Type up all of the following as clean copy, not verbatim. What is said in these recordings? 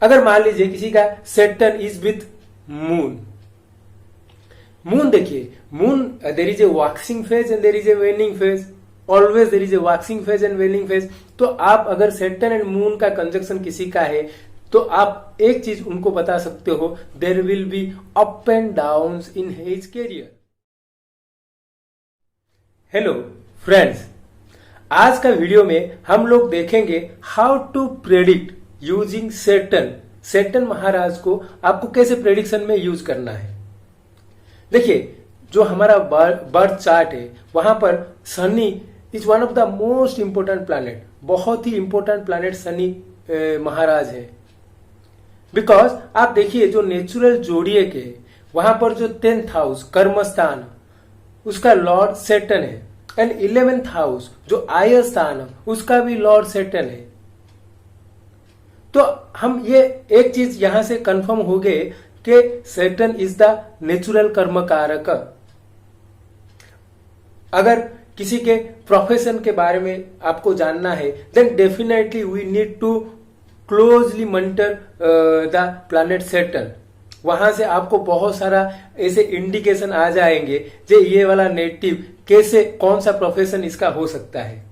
अगर मान लीजिए किसी का Saturn is with moon, moon देखिए, moon there is a waxing phase and there is a waning phase, always there is a waxing phase and waning phase. तो आप अगर सैटर्न एंड मून का कंजक्शन किसी का है तो आप एक चीज उनको बता सकते हो, there will be up and down in his career. Hello friends, आज का वीडियो में हम लोग देखेंगे how to predict using Saturn. Saturn महाराज को आपको कैसे प्रेडिक्शन में यूज करना है। देखिए, जो हमारा बर्थ चार्ट है वहां पर Shani is one of the most important planet, बहुत ही इंपोर्टेंट प्लैनेट शनि महाराज है। बिकॉज आप देखिए जो नेचुरल जोडिएक है वहां पर जो 10th हाउस कर्म स्थान उसका लॉर्ड सैटर्न है, एंड 11th हाउस जो आय स्थान उसका भी लॉर्ड सैटर्न है। तो हम ये एक चीज यहां से कंफर्म हो गए कि सैटर्न इज द नेचुरल कर्म कारक। अगर किसी के प्रोफेशन के बारे में आपको जानना है then definitely we need to closely monitor the planet Saturn. वहां से आपको बहुत सारा ऐसे इंडिकेशन आ जाएंगे जे ये वाला नेटिव कैसे, कौन सा प्रोफेशन इसका हो सकता है।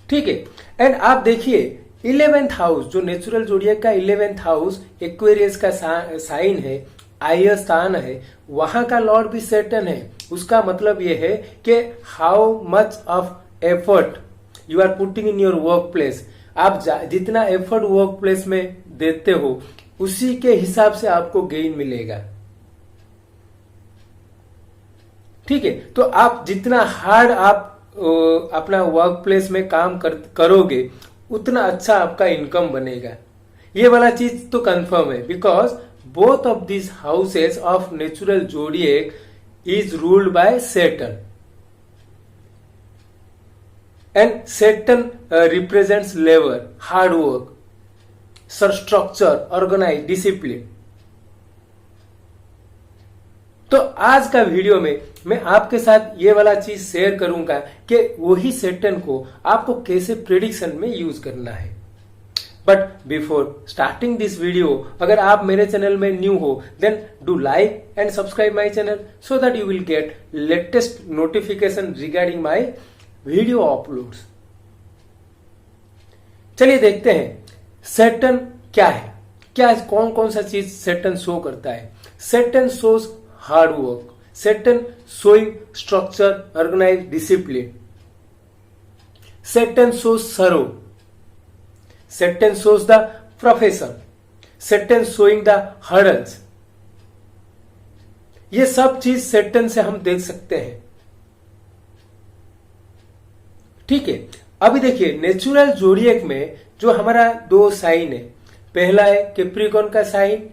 ठीक है, एंड आप देखिए 11th हाउस जो नेचुरल जोडिएक का 11th हाउस एक्वेरियस का साइन है, आय स्थान है, वहां का लॉर्ड भी सैटर्न है। उसका मतलब यह है कि how much of effort you are putting in your workplace. आप जितना एफर्ट वर्क प्लेस में देते हो उसी के हिसाब से आपको गेन मिलेगा। ठीक है, तो आप जितना हार्ड आप अपना वर्क प्लेस में काम करोगे उतना अच्छा आपका इनकम बनेगा। ये वाला चीज तो कंफर्म है, because both of this houses of natural zodiac is ruled by Saturn, and Saturn represents labor, hard work, structure, organize, discipline। तो आज का वीडियो में मैं आपके साथ ये वाला चीज शेयर करूंगा कि वही Saturn को आपको कैसे प्रेडिक्शन में यूज करना है। But before starting this video, अगर आप मेरे चैनल में न्यू हो then do like and subscribe my channel so that you will get latest notification regarding my video uploads. चलिए देखते हैं सैटर्न क्या है, क्या कौन कौन सा चीज सैटर्न शो करता है। Saturn shows hard work, Saturn showing structure, organise, discipline. Saturn shows serve, Saturn shows the profession, Saturn showing the hurdles। ये सब चीज Saturn से हम देख सकते हैं। ठीक है, अभी देखिए नेचुरल जोडिएक में जो हमारा दो साइन है, पहला है कैप्रिकॉर्न का साइन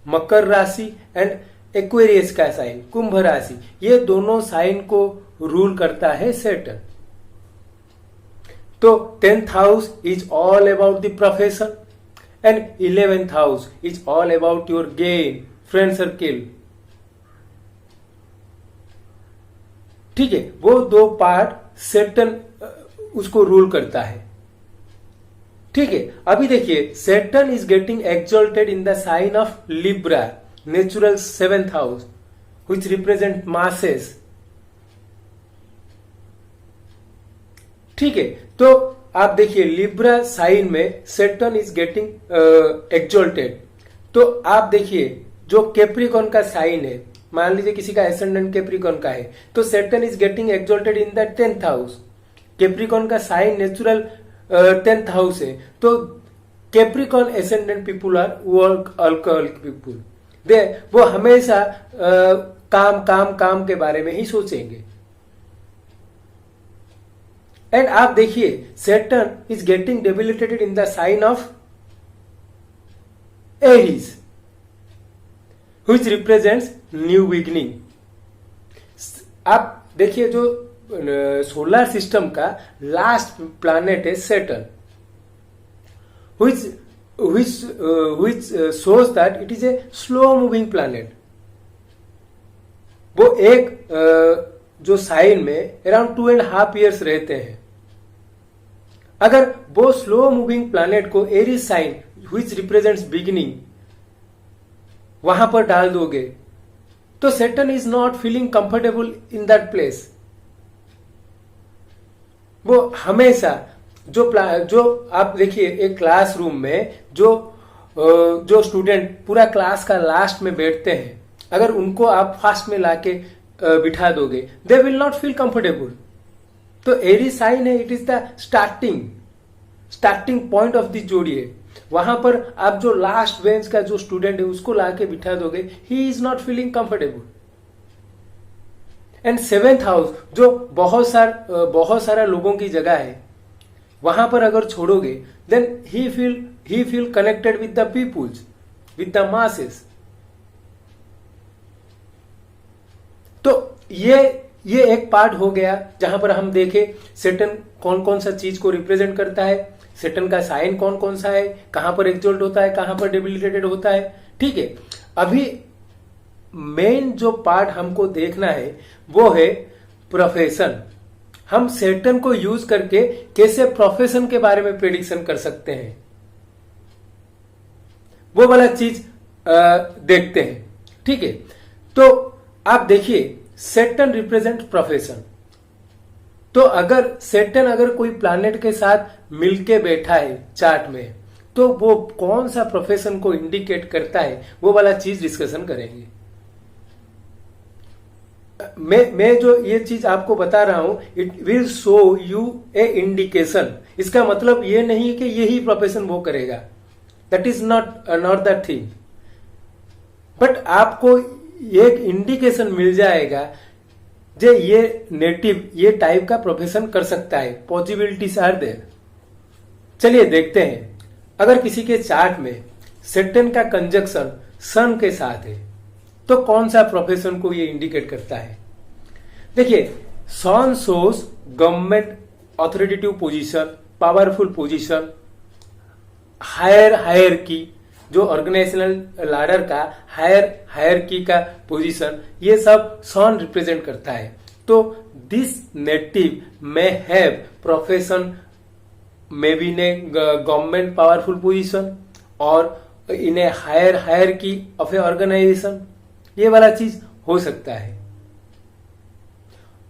मकर राशि एंड एक्वेरियस का साइन कुंभ राशि। ये दोनों साइन को रूल करता है Saturn। तो 10th house is all about the profession and 11th house is all about your gain, friend circle. ठीक है, वो दो पार्ट सैटर्न उसको रूल करता है। ठीक है, अभी देखिए Saturn is getting exalted in the sign of Libra, natural 7th house which represent masses. ठीक है, तो आप देखिए लिब्रा साइन में सैटर्न इज गेटिंग एक्सॉल्टेड। तो आप देखिए जो कैप्रिकॉर्न का साइन है, मान लीजिए किसी का एसेंडेंट कैप्रिकॉर्न का है तो Saturn is getting exalted in the 10th house. Capricorn का साइन नेचुरल 10th हाउस है, तो Capricorn ascendant people are work alcoholic people. वो हमेशा काम काम काम के बारे में ही सोचेंगे। एंड आप देखिए Saturn is getting debilitated in the sign of Aries which represents new beginning. आप देखिए जो सोलर सिस्टम का लास्ट प्लैनेट है Saturn, which shows that it is a slow moving planet। वो एक जो साइन में अराउंड 2.5 years रहते हैं। अगर वो स्लो मूविंग प्लैनेट को Aries sign which represents beginning वहां पर डाल दोगे तो Saturn is not feeling comfortable in that place. वो हमेशा जो आप देखिए एक क्लासरूम में जो स्टूडेंट पूरा क्लास का लास्ट में बैठते हैं, अगर उनको आप फास्ट में लाके बिठा दोगे, they will not feel comfortable. तो एरीज साइन है, it is the starting point of the जोड़िए. वहां पर आप जो लास्ट बेंच का जो स्टूडेंट है उसको लाके बिठा दोगे, he is not feeling comfortable. And 7th house जो बहुत सारा लोगों की जगह है, वहां पर अगर छोड़ोगे then he feel connected with the peoples, with the masses. तो ये एक पार्ट हो गया जहां पर हम देखे सैटर्न कौन कौन सा चीज को रिप्रेजेंट करता है, सैटर्न का साइन कौन कौन सा है, कहां पर एक्सॉल्ट होता है, कहां पर डेबिलिटेटेड होता है. ठीक है, अभी मेन जो पार्ट हमको देखना है वो है प्रोफेशन. हम सैटर्न को यूज करके कैसे प्रोफेशन के बारे में प्रेडिक्शन कर सकते हैं, वो वाला चीज देखते हैं. ठीक है, तो आप देखिए सैटर्न रिप्रेजेंट प्रोफेशन. तो अगर सैटर्न अगर कोई प्लैनेट के साथ मिलके बैठा है चार्ट में, तो वो कौन सा प्रोफेशन को इंडिकेट करता है, वो वाला चीज डिस्कशन करेंगे. मैं जो ये चीज आपको बता रहा हूं, it will show U A indication. इसका मतलब ये नहीं कि यही प्रोफेशन वो करेगा, that is not that thing. But आपको एक इंडिकेशन मिल जाएगा जे ये नेटिव ये टाइप का प्रोफेशन कर सकता है. Possibilities are there. चलिए देखते हैं, अगर किसी के चार्ट में सैटर्न का कंजक्शन सन के साथ है तो कौन सा प्रोफेशन को ये इंडिकेट करता है. देखिए, sun shows government authoritative position, powerful position, hierarchy, जो ऑर्गेनाइजेशनल लैडर का हायरकी का पोजीशन, ये सब सन रिप्रेजेंट करता है. तो this native may have profession may be in a government powerful position और in a hierarchy of a organization. ये वाला चीज हो सकता है.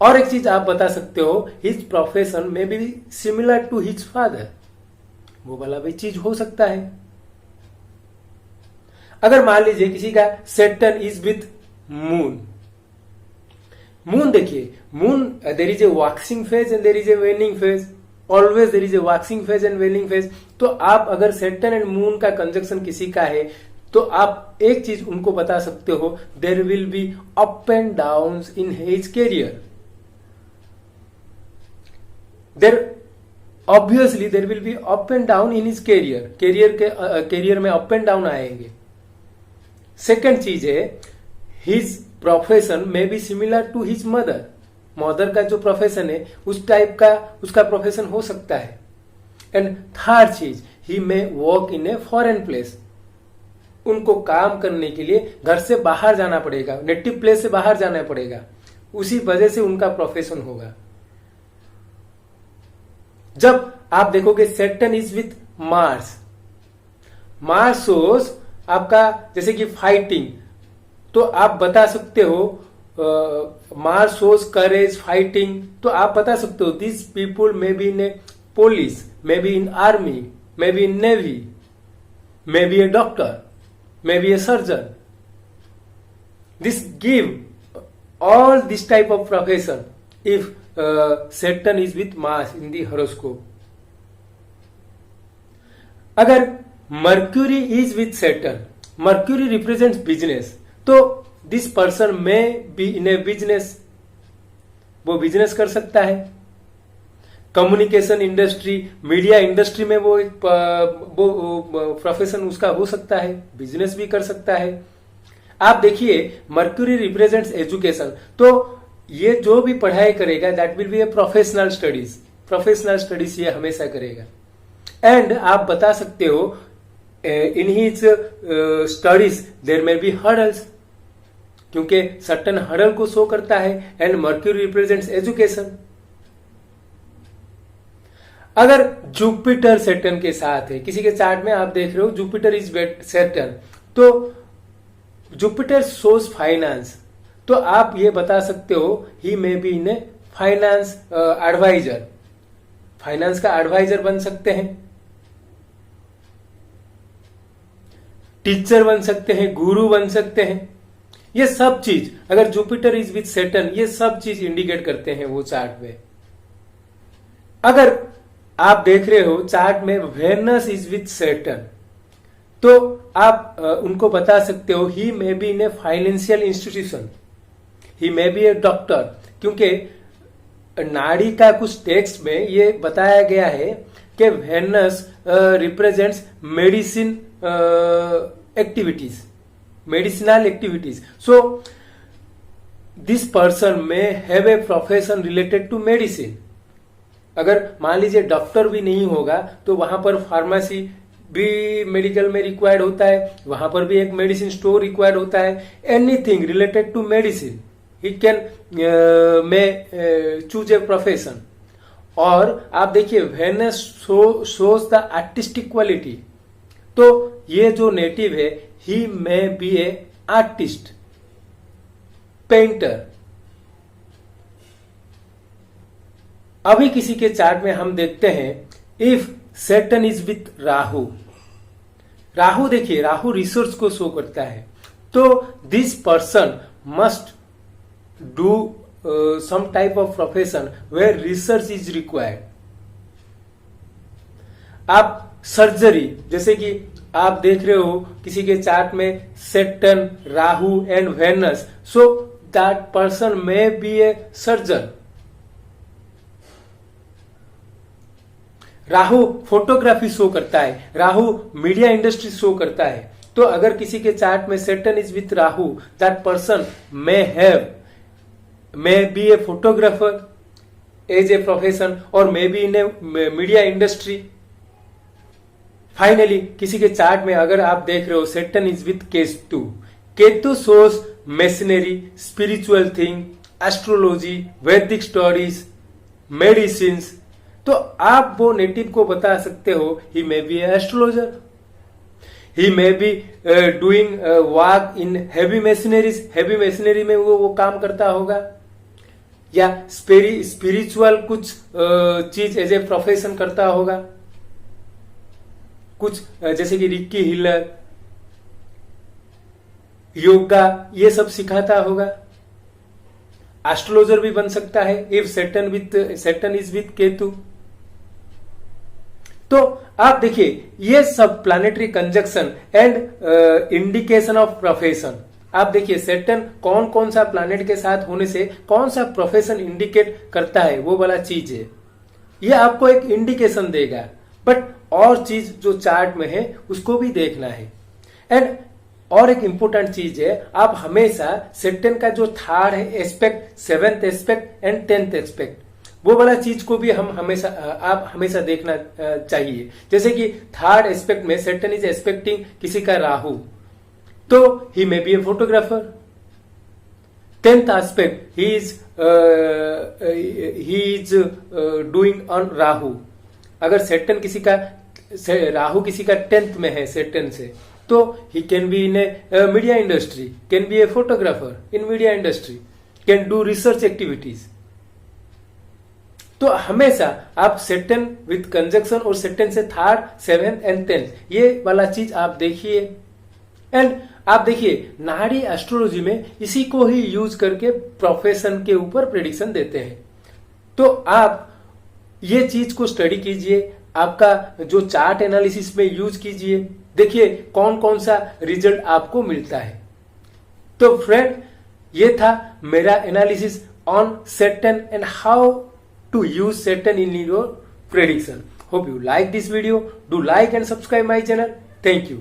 और एक चीज आप बता सकते हो, his profession may be similar to his father. वो वाला भी चीज हो सकता है. अगर मान लीजिए किसी का Saturn is with moon. Moon देखिए, moon there is a waxing phase and there is a waning phase. Always there is a waxing phase and waning phase. तो आप अगर सैटर्न एंड मून का कंजक्शन किसी का है तो आप एक चीज उनको बता सकते हो, there will be up and down in his career. Obviously there will be up and down in his career में अप एंड डाउन आएंगे. सेकेंड चीज है, his profession may be similar to his mother का जो profession है उस type का उसका प्रोफेशन हो सकता है. एंड थर्ड चीज, he may work in a foreign place. उनको काम करने के लिए घर से बाहर जाना पड़ेगा, नेटिव प्लेस से बाहर जाना पड़ेगा, उसी वजह से उनका प्रोफेशन होगा. जब आप देखोगे Saturn is with Mars shows आपका जैसे कि फाइटिंग, तो आप बता सकते हो मार्स शोज करेज, फाइटिंग. तो आप बता सकते हो this people may be in A police, may be in army, may be in navy, may be a doctor, may be a surgeon. This give all this type of profession if Saturn is with Mars in the horoscope. अगर Mercury is with Saturn, Mercury represents business, तो this person may be in a business, वो business कर सकता है. Communication industry, media industry में वो profession उसका हो सकता है, बिजनेस भी कर सकता है. आप देखिए मर्क्यूरी रिप्रेजेंट्स एजुकेशन, तो ये जो भी पढ़ाई करेगा that will be a professional studies ये हमेशा करेगा. एंड आप बता सकते हो in his studies there may be hurdles, क्योंकि सर्टेन हर्डल को शो करता है. And Mercury represents education. अगर जुपिटर सैटर्न के साथ है, किसी के चार्ट में आप देख रहे हो जुपिटर इज सैटर्न, तो जुपिटर शोज फाइनेंस, तो आप ये बता सकते हो he may be in finance adviser, finance का एडवाइजर बन सकते हैं, टीचर बन सकते हैं, गुरु बन सकते हैं। ये सब चीज अगर जुपिटर इज विथ सैटर्न, ये सब चीज इंडिकेट करते हैं वो चार्ट में। अगर आप देख रहे हो चार्ट में वेनस इज विथ सैटर्न, तो आप उनको बता सकते हो he may be in a financial institution, he may be a doctor, क्योंकि नाड़ी का कुछ टेक्स्ट में ये बताया गया है कि Venus represents medicine activities, medicinal activities. So this person may have a profession related to medicine. अगर मान लीजिए डॉक्टर भी नहीं होगा तो वहां पर फार्मेसी भी मेडिकल में रिक्वायर्ड होता है, वहां पर भी एक मेडिसिन स्टोर रिक्वायर्ड होता है। Anything related to medicine he can choose a profession. और आप देखिए Venus shows the artistic quality, तो ये जो नेटिव है he may be a artist, painter. अभी किसी के चार्ट में हम देखते हैं if Saturn is with Rahu, Rahu देखिए राहु रिसोर्स को शो करता है, तो this person must do some type of profession where research is required. आप सर्जरी, जैसे कि आप देख रहे हो किसी के चार्ट में Saturn, Rahu and Venus, so that person may be a surgeon. Rahu photography show करता है, राहु मीडिया इंडस्ट्री शो करता है, तो अगर किसी के चार्ट में Saturn is with Rahu, that person may be a photographer as a profession और may be in a media industry. Finally किसी के चार्ट में अगर आप देख रहे हो Saturn is with Ketu, Ketu shows machinery, spiritual thing, astrology, Vedic studies, medicine, तो आप वो नेटिव को बता सकते हो he may be astrologer, he may be doing work in heavy machineries, heavy machinery में वो काम करता होगा, या स्पिरिचुअल कुछ चीज एज ए प्रोफेशन करता होगा, कुछ जैसे कि रिक्की हीलर, योगा, ये सब सिखाता होगा। एस्ट्रोलॉजर भी बन सकता है if Saturn is with Ketu. तो आप देखिए ये सब planetary conjunction and indication of profession, आप देखिए सैटर्न कौन कौन सा प्लैनेट के साथ होने से कौन सा प्रोफेशन इंडिकेट करता है, वो वाला चीज है, ये आपको एक इंडिकेशन देगा। बट और चीज जो चार्ट में है उसको भी देखना है। एंड और एक इंपॉर्टेंट चीज है, आप हमेशा सैटर्न का जो थर्ड है aspect, 7th aspect and 10th aspect, वो वाला चीज को भी हम हमेशा आप हमेशा देखना चाहिए। जैसे कि थर्ड एस्पेक्ट में सैटर्न इज एस्पेक्टिंग किसी का राहु, तो he may be a photographer. 10th aspect he is doing on Rahu, अगर सैटर्न किसी का राहु किसी का 10th में है सैटर्न से, तो he can be in a media industry, can be a photographer in media industry, can do research activities. तो हमेशा आप सैटर्न विथ कंजक्शन और सैटर्न से 3rd, 7th एंड 10th ये वाला चीज आप देखिए। एंड आप देखिए नाड़ी एस्ट्रोलॉजी में इसी को ही यूज करके प्रोफेशन के ऊपर प्रेडिक्शन देते हैं। तो आप ये चीज को स्टडी कीजिए, आपका जो चार्ट एनालिसिस में यूज कीजिए, देखिए कौन कौन सा रिजल्ट आपको मिलता है। तो फ्रेंड ये था मेरा analysis on Saturn and how to use Saturn in your prediction. Hope you like this video. Do like and subscribe my channel. Thank you.